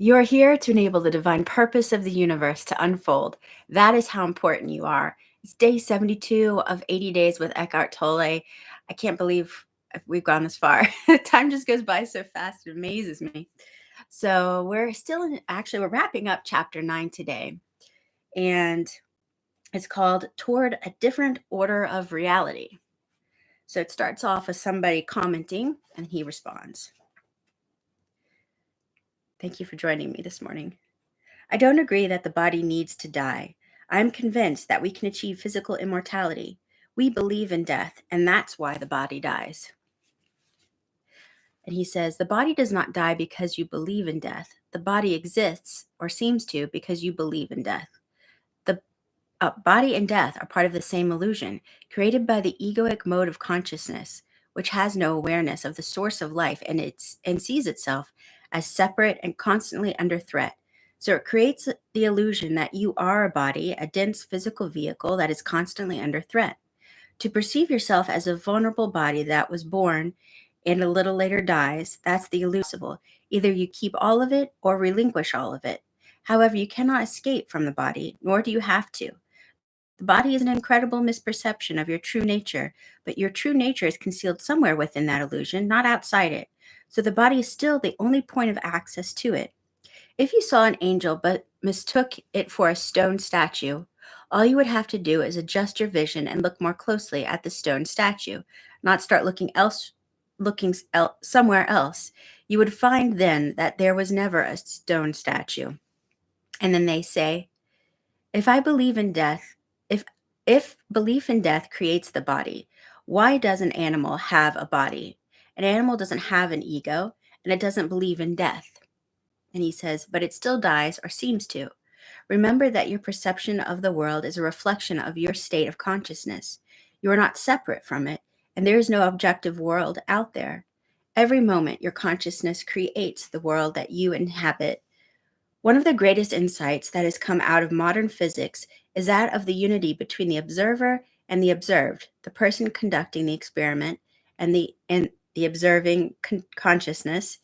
You're here to enable the divine purpose of the universe to unfold. That is how important you are. It's day 72 of 80 days with Eckhart Tolle. I can't believe we've gone this far. Time just goes by so fast, it amazes me. So we're wrapping up chapter 9 today. And it's called Toward a Different Order of Reality. So it starts off with somebody commenting, and he responds. Thank you for joining me this morning. I don't agree that the body needs to die. I am convinced that we can achieve physical immortality. We believe in death, and that's why the body dies. And he says, the body does not die because you believe in death. The body exists, or seems to, because you believe in death. The body and death are part of the same illusion, created by the egoic mode of consciousness, which has no awareness of the source of life and sees itself as separate and constantly under threat. So it creates the illusion that you are a body, a dense physical vehicle that is constantly under threat. To perceive yourself as a vulnerable body that was born and a little later dies, that's the illusion. Either you keep all of it or relinquish all of it. However, you cannot escape from the body, nor do you have to. The body is an incredible misperception of your true nature, but your true nature is concealed somewhere within that illusion, not outside it. So the body is still the only point of access to it. If you saw an angel but mistook it for a stone statue, all you would have to do is adjust your vision and look more closely at the stone statue, not start looking somewhere else. You would find then that there was never a stone statue. And then they say, if I believe in death, if belief in death creates the body, why does an animal have a body? An animal doesn't have an ego, and it doesn't believe in death. And he says, but it still dies or seems to. Remember that your perception of the world is a reflection of your state of consciousness. You are not separate from it, and there is no objective world out there. Every moment, your consciousness creates the world that you inhabit. One of the greatest insights that has come out of modern physics is that of the unity between the observer and the observed, the person conducting the experiment and the observing consciousness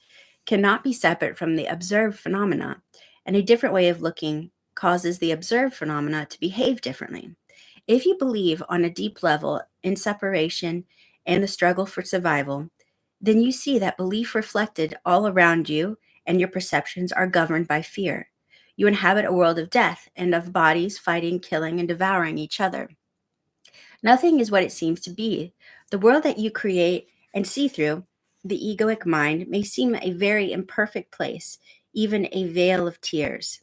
cannot be separate from the observed phenomena, and a different way of looking causes the observed phenomena to behave differently. If you believe on a deep level in separation and the struggle for survival, then you see that belief reflected all around you and your perceptions are governed by fear. You inhabit a world of death and of bodies fighting, killing, and devouring each other. Nothing is what it seems to be. The world that you create and see through, the egoic mind, may seem a very imperfect place, even a veil of tears.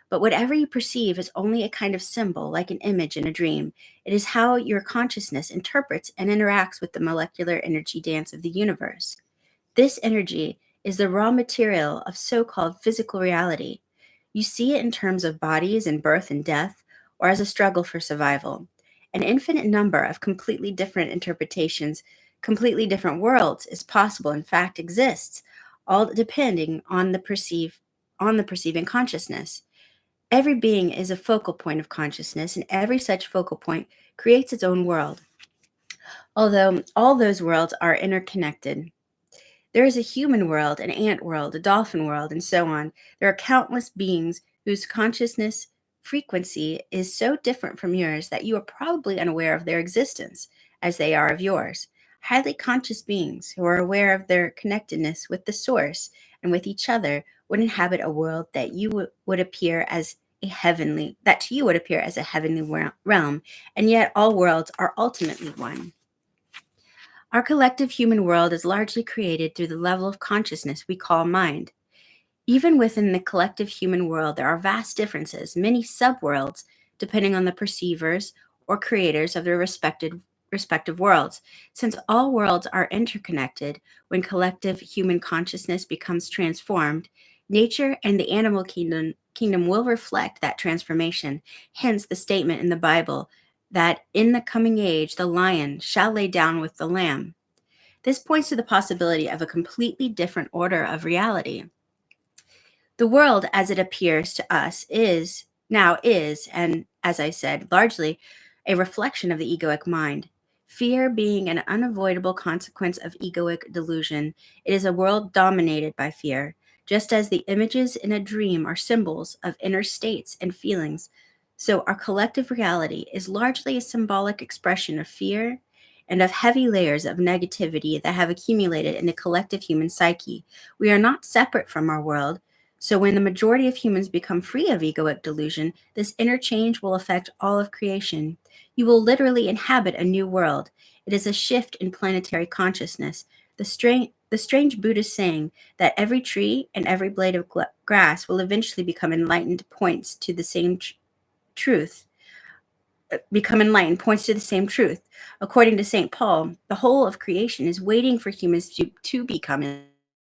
But whatever you perceive is only a kind of symbol, like an image in a dream. It is how your consciousness interprets and interacts with the molecular energy dance of the universe. This energy is the raw material of so-called physical reality. You see it in terms of bodies and birth and death, or as a struggle for survival. An infinite number of completely different interpretations, completely different worlds is possible, in fact exists, all depending on the perceiving consciousness. Every being is a focal point of consciousness, and every such focal point creates its own world. Although all those worlds are interconnected. There is a human world, an ant world, a dolphin world, and so on. There are countless beings whose consciousness frequency is so different from yours that you are probably unaware of their existence as they are of yours. Highly conscious beings who are aware of their connectedness with the source and with each other would inhabit a world that would appear as a heavenly realm, and yet all worlds are ultimately one. Our collective human world is largely created through the level of consciousness we call mind. Even within the collective human world, there are vast differences, many subworlds, depending on the perceivers or creators of their respective worlds. Since all worlds are interconnected, when collective human consciousness becomes transformed, nature and the animal kingdom will reflect that transformation. Hence the statement in the Bible that in the coming age the lion shall lay down with the lamb. This points to the possibility of a completely different order of reality. The world as it appears to us is, and as I said, largely a reflection of the egoic mind. Fear being an unavoidable consequence of egoic delusion, it is a world dominated by fear. Just as the images in a dream are symbols of inner states and feelings, so our collective reality is largely a symbolic expression of fear and of heavy layers of negativity that have accumulated in the collective human psyche. We are not separate from our world. So, when the majority of humans become free of egoic delusion, this interchange will affect all of creation. You will literally inhabit a new world. It is a shift in planetary consciousness. The strange Buddhist saying that every tree and every blade of grass will eventually become enlightened points to the same truth. Points to the same truth. According to St. Paul, the whole of creation is waiting for humans to become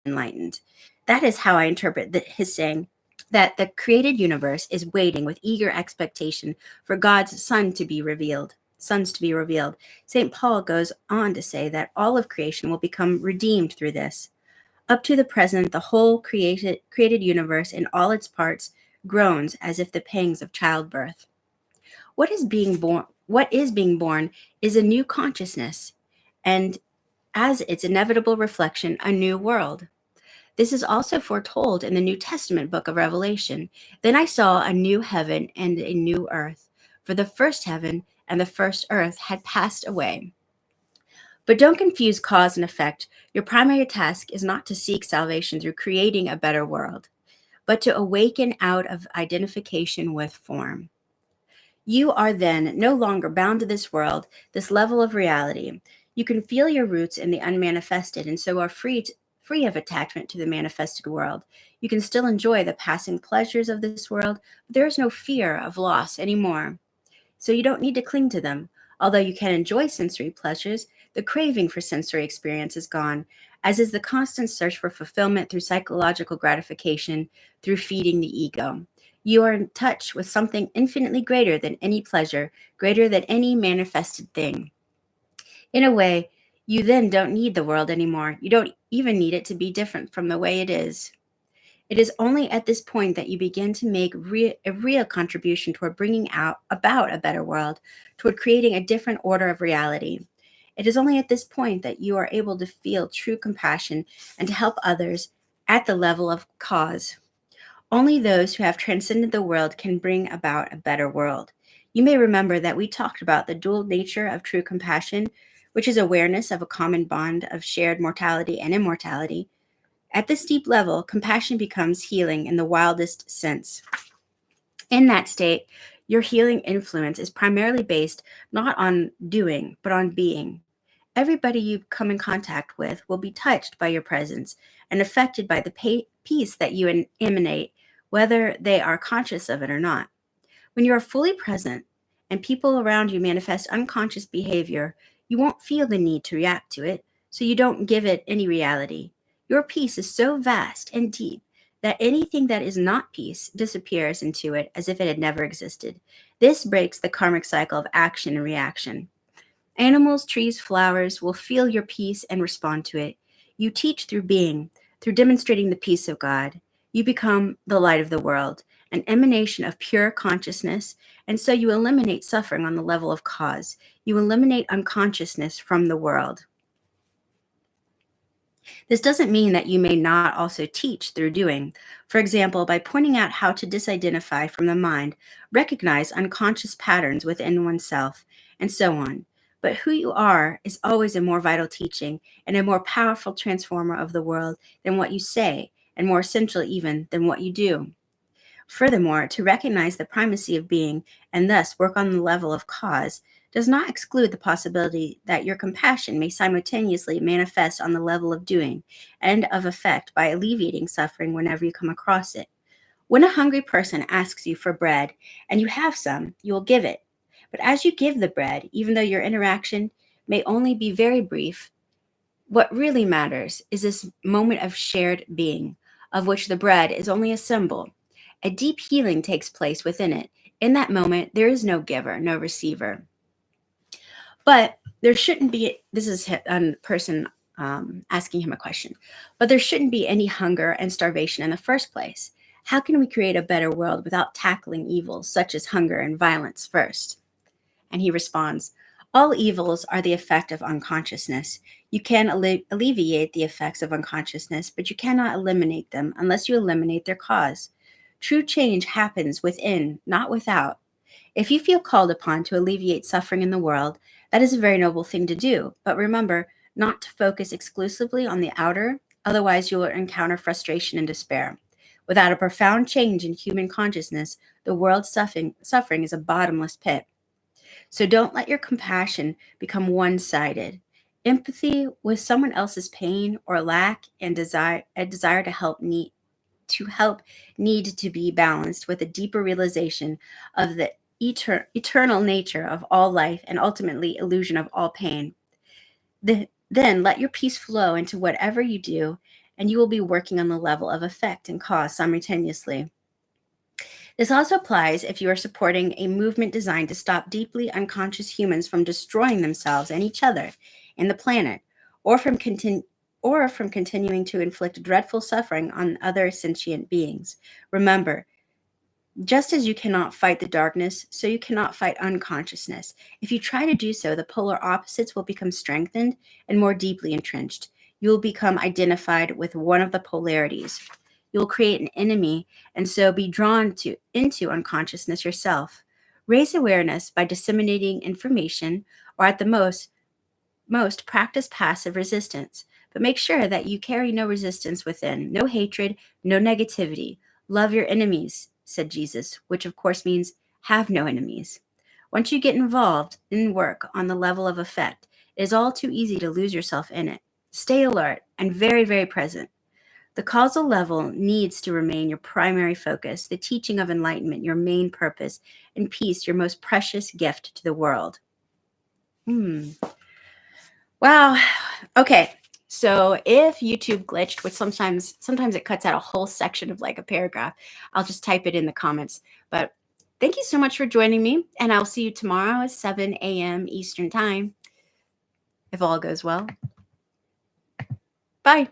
enlightened. That is how I interpret his saying that the created universe is waiting with eager expectation for God's sons to be revealed. St. Paul goes on to say that all of creation will become redeemed through this. Up to the present, the whole created universe in all its parts groans as if the pangs of childbirth. What is being born is a new consciousness, and as its inevitable reflection, a new world. This is also foretold in the New Testament book of Revelation. Then I saw a new heaven and a new earth, for the first heaven and the first earth had passed away. But don't confuse cause and effect. Your primary task is not to seek salvation through creating a better world, but to awaken out of identification with form. You are then no longer bound to this world, this level of reality. You can feel your roots in the unmanifested and so are free of attachment to the manifested world. You can still enjoy the passing pleasures of this world, but there is no fear of loss anymore. So you don't need to cling to them. Although you can enjoy sensory pleasures, the craving for sensory experience is gone, as is the constant search for fulfillment through psychological gratification, through feeding the ego. You are in touch with something infinitely greater than any pleasure, greater than any manifested thing. In a way, you then don't need the world anymore. You don't even need it to be different from the way it is. It is only at this point that you begin to make a real contribution toward bringing about a better world, toward creating a different order of reality. It is only at this point that you are able to feel true compassion and to help others at the level of cause. Only those who have transcended the world can bring about a better world. You may remember that we talked about the dual nature of true compassion, which is awareness of a common bond of shared mortality and immortality. At this deep level, compassion becomes healing in the wildest sense. In that state, your healing influence is primarily based not on doing, but on being. Everybody you come in contact with will be touched by your presence and affected by the peace that you emanate, whether they are conscious of it or not. When you are fully present and people around you manifest unconscious behavior, you won't feel the need to react to it, so you don't give it any reality. Your peace is so vast and deep that anything that is not peace disappears into it as if it had never existed. This breaks the karmic cycle of action and reaction. Animals, trees, flowers will feel your peace and respond to it. You teach through being, through demonstrating the peace of God. You become the light of the world, an emanation of pure consciousness, and so you eliminate suffering on the level of cause. You eliminate unconsciousness from the world. This doesn't mean that you may not also teach through doing. For example, by pointing out how to disidentify from the mind, recognize unconscious patterns within oneself, and so on. But who you are is always a more vital teaching and a more powerful transformer of the world than what you say, and more essential even than what you do. Furthermore, to recognize the primacy of being and thus work on the level of cause does not exclude the possibility that your compassion may simultaneously manifest on the level of doing and of effect by alleviating suffering whenever you come across it. When a hungry person asks you for bread and you have some, you will give it. But as you give the bread, even though your interaction may only be very brief, what really matters is this moment of shared being, of which the bread is only a symbol. A deep healing takes place within it. In that moment, there is no giver, no receiver. But there shouldn't be, this is a person asking him a question, but there shouldn't be any hunger and starvation in the first place. How can we create a better world without tackling evils such as hunger and violence first? And he responds, All evils are the effect of unconsciousness. You can alleviate the effects of unconsciousness, but you cannot eliminate them unless you eliminate their cause. True change happens within, not without. If you feel called upon to alleviate suffering in the world, that is a very noble thing to do. But remember not to focus exclusively on the outer, otherwise, you will encounter frustration and despair. Without a profound change in human consciousness, the world's suffering is a bottomless pit. So don't let your compassion become one sided. Empathy with someone else's pain or lack and a desire to help need to be balanced with a deeper realization of the eternal nature of all life and ultimately illusion of all pain. Then let your peace flow into whatever you do, and you will be working on the level of effect and cause simultaneously. This also applies if you are supporting a movement designed to stop deeply unconscious humans from destroying themselves and each other and the planet, or from continuing to inflict dreadful suffering on other sentient beings. Remember, just as you cannot fight the darkness, so you cannot fight unconsciousness. If you try to do so, the polar opposites will become strengthened and more deeply entrenched. You will become identified with one of the polarities. You'll create an enemy and so be drawn into unconsciousness yourself. Raise awareness by disseminating information, or at the most practice passive resistance. But make sure that you carry no resistance within, no hatred, no negativity. Love your enemies, said Jesus, which of course means have no enemies. Once you get involved in work on the level of effect, it is all too easy to lose yourself in it. Stay alert and very, very present. The causal level needs to remain your primary focus, the teaching of enlightenment, your main purpose, and peace, your most precious gift to the world. Wow. Okay. So if YouTube glitched, which sometimes it cuts out a whole section of like a paragraph, I'll just type it in the comments. But thank you so much for joining me, and I'll see you tomorrow at 7 a.m. Eastern Time, if all goes well. Bye.